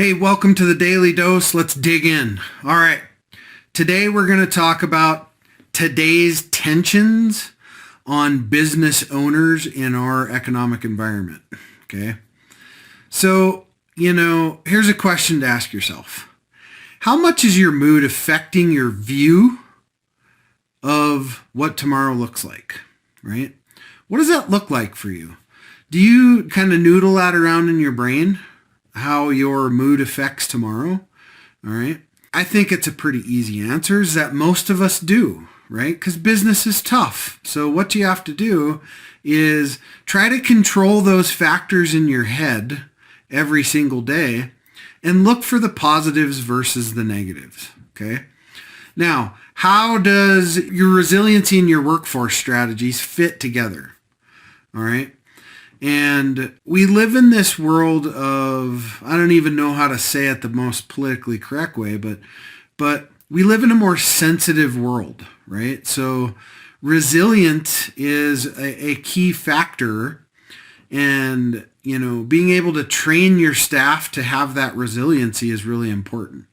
Hey, welcome to the Daily Dose. Let's dig in. All right. Today we're going to talk about today's tensions on business owners in our economic environment. Okay. So, here's a question to ask yourself. How much is your mood affecting your view of what tomorrow looks like, right? What does that look like for you? Do you kind of noodle that around in your brain? How your mood affects tomorrow. All right. I think it's a pretty easy answer is that most of us do, right? Because business is tough. So what you have to do is try to control those factors in your head every single day and look for the positives versus the negatives. Okay. Now, how does your resiliency and your workforce strategies fit together? All right. And we live in this world of, I don't even know how to say it the most politically correct way, but we live in a more sensitive world, right? So resilience is a key factor, and, being able to train your staff to have that resiliency is really important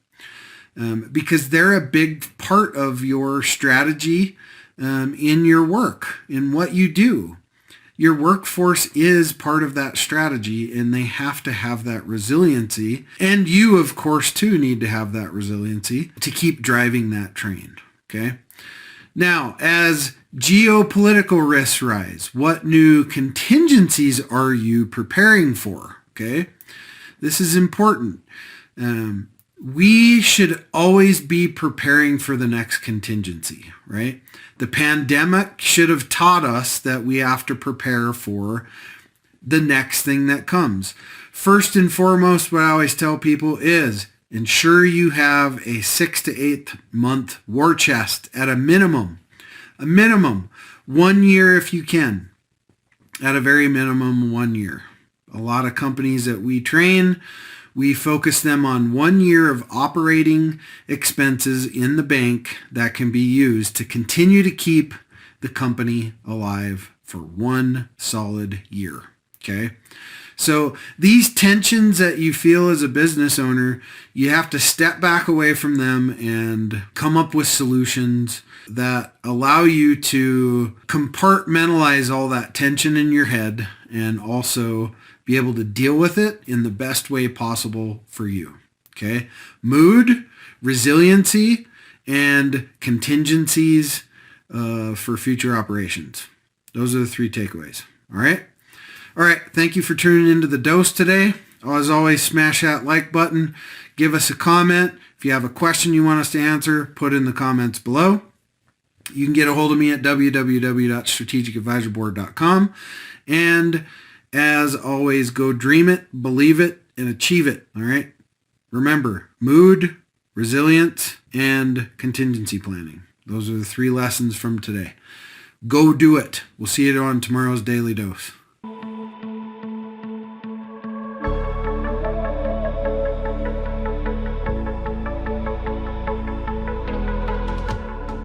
because they're a big part of your strategy in your work, in what you do. Your workforce is part of that strategy, and they have to have that resiliency. And you, of course, too, need to have that resiliency to keep driving that train. Okay. Now, as geopolitical risks rise, what new contingencies are you preparing for? Okay. This is important. We should always be preparing for the next contingency, right? The pandemic should have taught us that we have to prepare for the next thing that comes. First and foremost, what I always tell people is ensure you have a 6 to 8 month war chest at a minimum 1 year if you can, at a very minimum 1 year. A lot of companies that we train, we focus them on 1 year of operating expenses in the bank that can be used to continue to keep the company alive for 1 solid year. Okay. So these tensions that you feel as a business owner, you have to step back away from them and come up with solutions that allow you to compartmentalize all that tension in your head and also be able to deal with it in the best way possible for you. Okay. Mood, resiliency, and contingencies for future operations. Those are the 3 takeaways. All right. All right. Thank you for tuning into the dose today. As always, smash that like button. Give us a comment. If you have a question you want us to answer, put in the comments below. You can get a hold of me at www.strategicadvisorboard.com. And as always, go dream it, believe it, and achieve it. All right. Remember, mood, resilience, and contingency planning. Those are the 3 lessons from today. Go do it. We'll see you on tomorrow's Daily Dose.